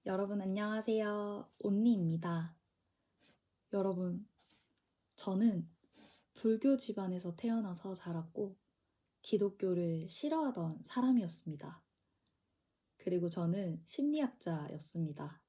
여러분 안녕하세요. 온니입니다. 여러분, 저는 불교 집안에서 태어나서 자랐고 기독교를 싫어하던 사람이었습니다. 그리고 저는 심리학자였습니다.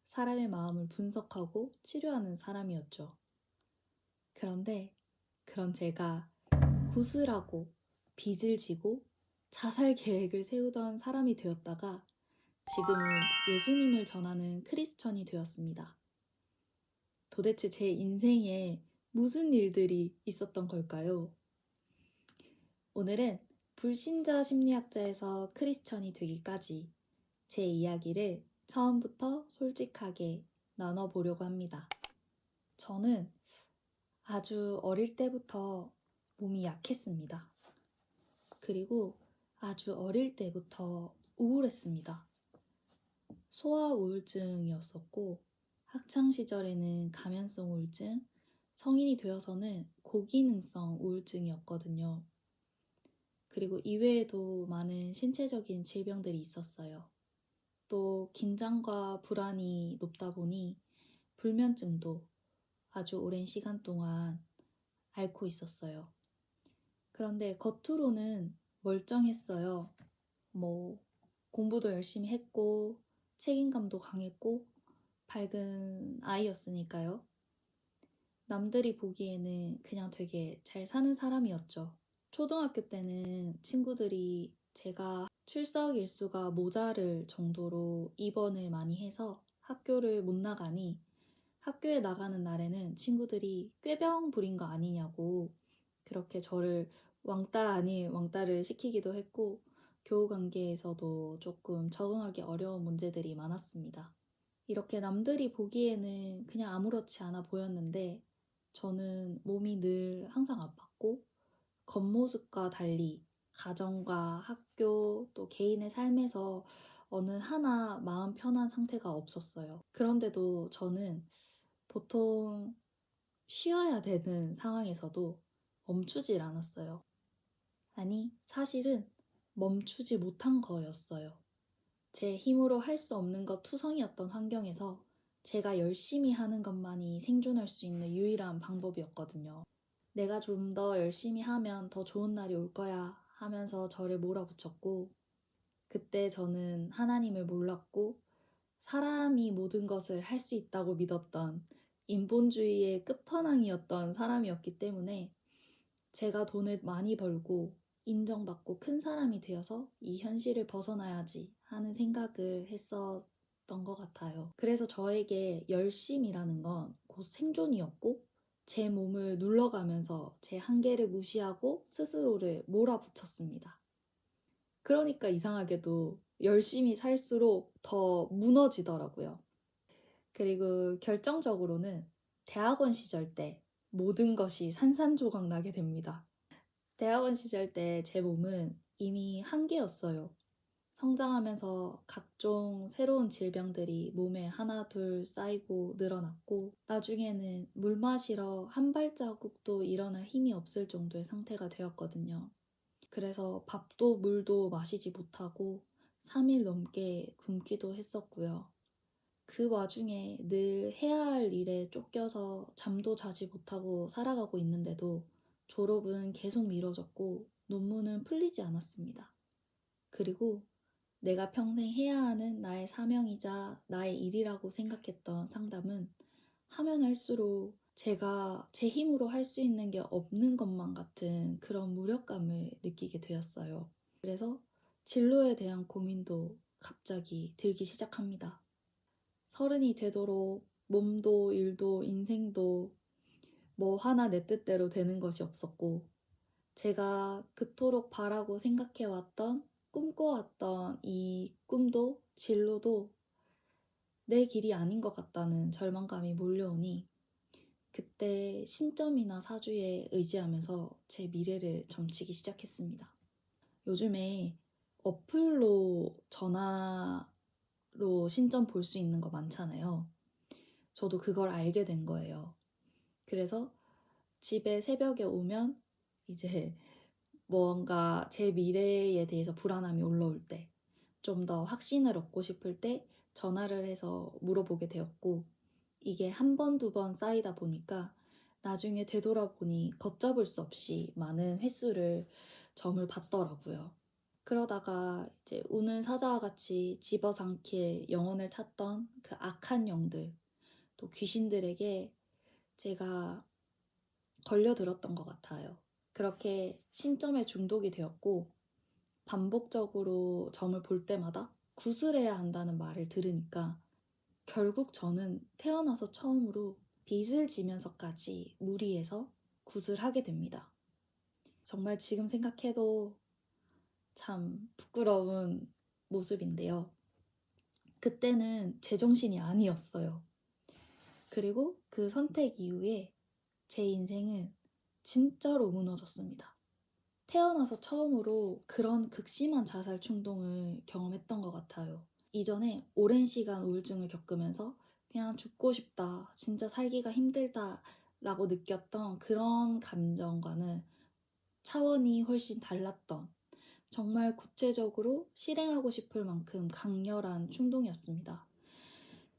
사람의 마음을 분석하고 치료하는 사람이었죠. 그런데 그런 제가 구슬하고 빚을 지고 자살 계획을 세우던 사람이 되었다가 지금은 예수님을 전하는 크리스천이 되었습니다. 도대체 제 인생에 무슨 일들이 있었던 걸까요? 오늘은 불신자 심리학자에서 크리스천이 되기까지 제 이야기를 처음부터 솔직하게 나눠보려고 합니다. 저는 아주 어릴 때부터 몸이 약했습니다. 그리고 아주 어릴 때부터 우울했습니다. 소아 우울증이었었고 학창시절에는 가면성 우울증, 성인이 되어서는 고기능성 우울증이었거든요. 그리고 이외에도 많은 신체적인 질병들이 있었어요. 또 긴장과 불안이 높다 보니 불면증도 아주 오랜 시간 동안 앓고 있었어요. 그런데 겉으로는 멀쩡했어요. 공부도 열심히 했고 책임감도 강했고 밝은 아이였으니까요. 남들이 보기에는 그냥 되게 잘 사는 사람이었죠. 초등학교 때는 친구들이 제가 출석 일수가 모자랄 정도로 입원을 많이 해서 학교를 못 나가니 학교에 나가는 날에는 친구들이 꾀병 부린 거 아니냐고 그렇게 저를 왕따 아닌 왕따를 시키기도 했고 교우 관계에서도 조금 적응하기 어려운 문제들이 많았습니다. 이렇게 남들이 보기에는 그냥 아무렇지 않아 보였는데 저는 몸이 늘 항상 아팠고 겉모습과 달리 가정과 학교 또 개인의 삶에서 어느 하나 마음 편한 상태가 없었어요. 그런데도 저는 보통 쉬어야 되는 상황에서도 멈추질 않았어요. 아니, 사실은 멈추지 못한 거였어요. 제 힘으로 할 수 없는 것 투성이었던 환경에서 제가 열심히 하는 것만이 생존할 수 있는 유일한 방법이었거든요. 내가 좀 더 열심히 하면 더 좋은 날이 올 거야 하면서 저를 몰아붙였고, 그때 저는 하나님을 몰랐고 사람이 모든 것을 할 수 있다고 믿었던 인본주의의 끝판왕이었던 사람이었기 때문에 제가 돈을 많이 벌고 인정받고 큰 사람이 되어서 이 현실을 벗어나야지 하는 생각을 했었던 것 같아요. 그래서 저에게 열심이라는 건 곧 생존이었고 제 몸을 눌러가면서 제 한계를 무시하고 스스로를 몰아붙였습니다. 그러니까 이상하게도 열심히 살수록 더 무너지더라고요. 그리고 결정적으로는 대학원 시절 때 모든 것이 산산조각 나게 됩니다. 대학원 시절 때 제 몸은 이미 한계였어요. 성장하면서 각종 새로운 질병들이 몸에 하나 둘 쌓이고 늘어났고 나중에는 물 마시러 한 발자국도 일어날 힘이 없을 정도의 상태가 되었거든요. 그래서 밥도 물도 마시지 못하고 3일 넘게 굶기도 했었고요. 그 와중에 늘 해야 할 일에 쫓겨서 잠도 자지 못하고 살아가고 있는데도 졸업은 계속 미뤄졌고 논문은 풀리지 않았습니다. 그리고 내가 평생 해야 하는 나의 사명이자 나의 일이라고 생각했던 상담은 하면 할수록 제가 제 힘으로 할 수 있는 게 없는 것만 같은 그런 무력감을 느끼게 되었어요. 그래서 진로에 대한 고민도 갑자기 들기 시작합니다. 30이 되도록 몸도 일도 인생도 뭐 하나 내 뜻대로 되는 것이 없었고 제가 그토록 바라고 생각해왔던 꿈꿔왔던 이 꿈도 진로도 내 길이 아닌 것 같다는 절망감이 몰려오니 그때 신점이나 사주에 의지하면서 제 미래를 점치기 시작했습니다. 요즘에 어플로 전화로 신점 볼 수 있는 거 많잖아요. 저도 그걸 알게 된 거예요. 그래서 집에 새벽에 오면 이제 뭔가 제 미래에 대해서 불안함이 올라올 때, 좀 더 확신을 얻고 싶을 때 전화를 해서 물어보게 되었고, 이게 한 번, 두 번 쌓이다 보니까 나중에 되돌아보니 걷잡을 수 없이 많은 횟수를 점을 받더라고요. 그러다가 이제 우는 사자와 같이 집어삼킬 영혼을 찾던 그 악한 영들, 또 귀신들에게 제가 걸려들었던 것 같아요. 그렇게 신점에 중독이 되었고, 반복적으로 점을 볼 때마다 구슬해야 한다는 말을 들으니까 결국 저는 태어나서 처음으로 빚을 지면서까지 무리해서 구슬하게 됩니다. 정말 지금 생각해도 참 부끄러운 모습인데요. 그때는 제정신이 아니었어요. 그리고 그 선택 이후에 제 인생은 진짜로 무너졌습니다. 태어나서 처음으로 그런 극심한 자살 충동을 경험했던 것 같아요. 이전에 오랜 시간 우울증을 겪으면서 그냥 죽고 싶다, 진짜 살기가 힘들다 라고 느꼈던 그런 감정과는 차원이 훨씬 달랐던, 정말 구체적으로 실행하고 싶을 만큼 강렬한 충동이었습니다.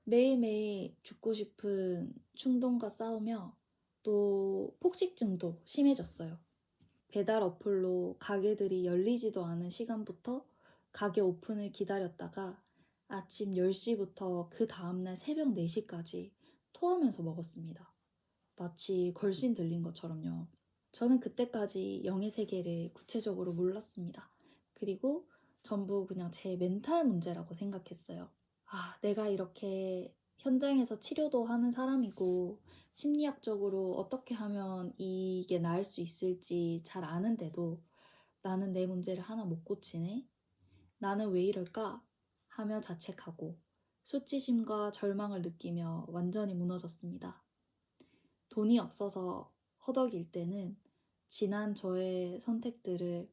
매일매일 죽고 싶은 충동과 싸우며 또 폭식증도 심해졌어요. 배달 어플로 가게들이 열리지도 않은 시간부터 가게 오픈을 기다렸다가 아침 10시부터 그 다음날 새벽 4시까지 토하면서 먹었습니다. 마치 걸신 들린 것처럼요. 저는 그때까지 영의 세계를 구체적으로 몰랐습니다. 그리고 전부 그냥 제 멘탈 문제라고 생각했어요. 내가 이렇게 현장에서 치료도 하는 사람이고 심리학적으로 어떻게 하면 이게 나을 수 있을지 잘 아는데도 나는 내 문제를 하나 못 고치네? 나는 왜 이럴까? 하며 자책하고 수치심과 절망을 느끼며 완전히 무너졌습니다. 돈이 없어서 허덕일 때는 지난 저의 선택들을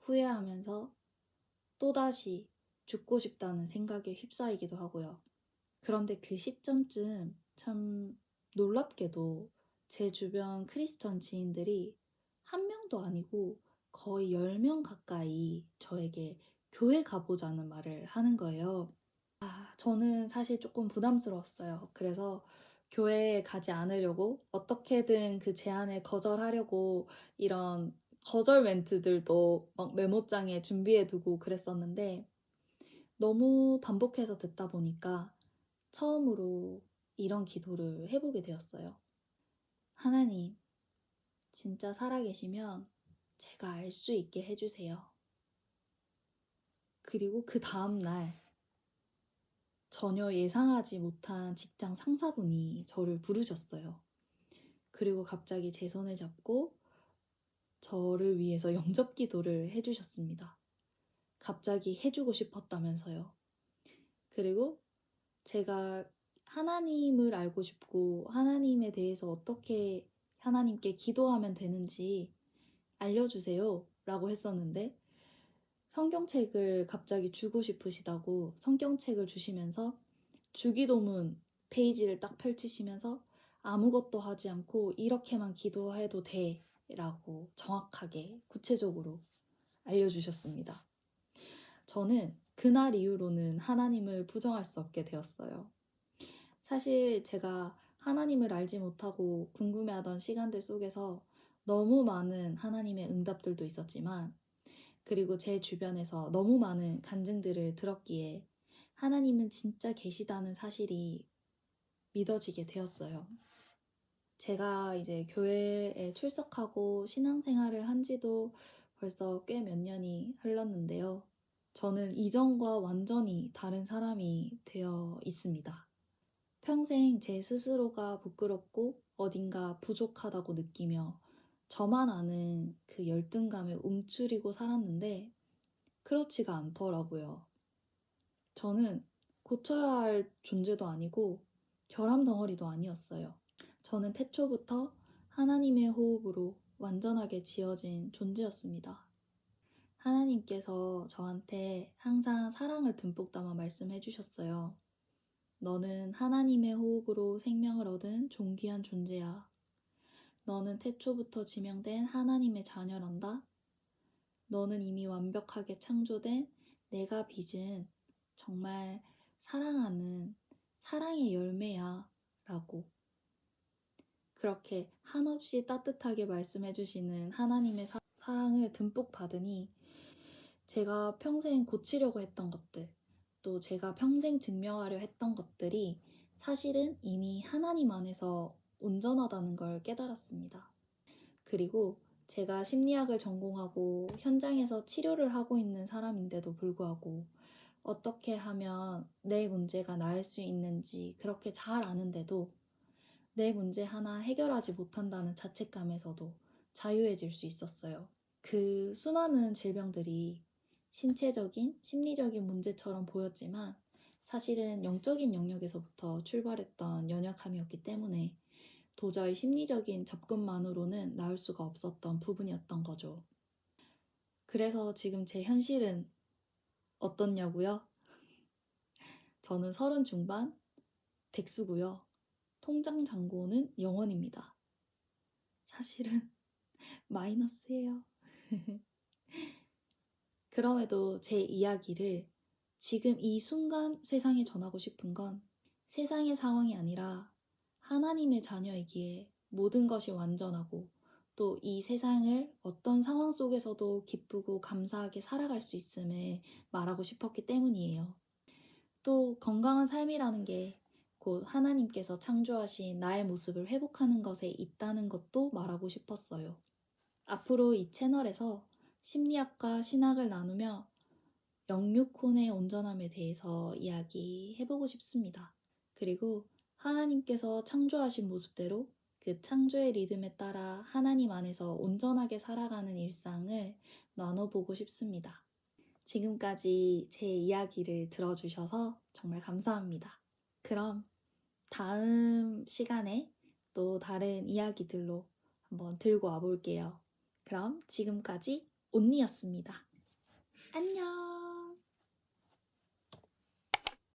후회하면서 또다시 죽고 싶다는 생각에 휩싸이기도 하고요. 그런데 그 시점쯤 참 놀랍게도 제 주변 크리스천 지인들이 한 명도 아니고 거의 10명 가까이 저에게 교회 가보자는 말을 하는 거예요. 저는 사실 조금 부담스러웠어요. 그래서 교회에 가지 않으려고 어떻게든 그 제안을 거절하려고 이런 거절 멘트들도 막 메모장에 준비해 두고 그랬었는데 너무 반복해서 듣다 보니까 처음으로 이런 기도를 해보게 되었어요. 하나님, 진짜 살아계시면 제가 알 수 있게 해주세요. 그리고 그 다음날 전혀 예상하지 못한 직장 상사분이 저를 부르셨어요. 그리고 갑자기 제 손을 잡고 저를 위해서 영접 기도를 해주셨습니다. 갑자기 해주고 싶었다면서요. 그리고 제가 하나님을 알고 싶고 하나님에 대해서 어떻게 하나님께 기도하면 되는지 알려주세요 라고 했었는데 성경책을 갑자기 주고 싶으시다고 성경책을 주시면서 주기도문 페이지를 딱 펼치시면서 아무것도 하지 않고 이렇게만 기도해도 돼 라고 정확하게 구체적으로 알려주셨습니다. 저는 그날 이후로는 하나님을 부정할 수 없게 되었어요. 사실 제가 하나님을 알지 못하고 궁금해하던 시간들 속에서 너무 많은 하나님의 응답들도 있었지만 그리고 제 주변에서 너무 많은 간증들을 들었기에 하나님은 진짜 계시다는 사실이 믿어지게 되었어요. 제가 이제 교회에 출석하고 신앙생활을 한 지도 벌써 꽤 몇 년이 흘렀는데요. 저는 이전과 완전히 다른 사람이 되어 있습니다. 평생 제 스스로가 부끄럽고 어딘가 부족하다고 느끼며 저만 아는 그 열등감에 움츠리고 살았는데 그렇지가 않더라고요. 저는 고쳐야 할 존재도 아니고 결함 덩어리도 아니었어요. 저는 태초부터 하나님의 호흡으로 완전하게 지어진 존재였습니다. 하나님께서 저한테 항상 사랑을 듬뿍 담아 말씀해 주셨어요. 너는 하나님의 호흡으로 생명을 얻은 존귀한 존재야. 너는 태초부터 지명된 하나님의 자녀란다. 너는 이미 완벽하게 창조된 내가 빚은 정말 사랑하는 사랑의 열매야 라고 그렇게 한없이 따뜻하게 말씀해 주시는 하나님의 사랑을 듬뿍 받으니 제가 평생 고치려고 했던 것들, 또 제가 평생 증명하려 했던 것들이 사실은 이미 하나님 안에서 온전하다는 걸 깨달았습니다. 그리고 제가 심리학을 전공하고 현장에서 치료를 하고 있는 사람인데도 불구하고 어떻게 하면 내 문제가 나을 수 있는지 그렇게 잘 아는데도 내 문제 하나 해결하지 못한다는 자책감에서도 자유해질 수 있었어요. 그 수많은 질병들이 신체적인, 심리적인 문제처럼 보였지만 사실은 영적인 영역에서부터 출발했던 연약함이었기 때문에 도저히 심리적인 접근만으로는 나을 수가 없었던 부분이었던 거죠. 그래서 지금 제 현실은 어떻냐고요? 저는 30 중반, 백수고요. 통장 잔고는 0원입니다. 사실은 마이너스예요. 그럼에도 제 이야기를 지금 이 순간 세상에 전하고 싶은 건 세상의 상황이 아니라 하나님의 자녀이기에 모든 것이 완전하고 또 이 세상을 어떤 상황 속에서도 기쁘고 감사하게 살아갈 수 있음을 말하고 싶었기 때문이에요. 또 건강한 삶이라는 게 곧 하나님께서 창조하신 나의 모습을 회복하는 것에 있다는 것도 말하고 싶었어요. 앞으로 이 채널에서 심리학과 신학을 나누며 영육혼의 온전함에 대해서 이야기해보고 싶습니다. 그리고 하나님께서 창조하신 모습대로 그 창조의 리듬에 따라 하나님 안에서 온전하게 살아가는 일상을 나눠보고 싶습니다. 지금까지 제 이야기를 들어주셔서 정말 감사합니다. 그럼 다음 시간에 또 다른 이야기들로 한번 들고 와볼게요. 그럼 지금까지 온니였습니다. 안녕!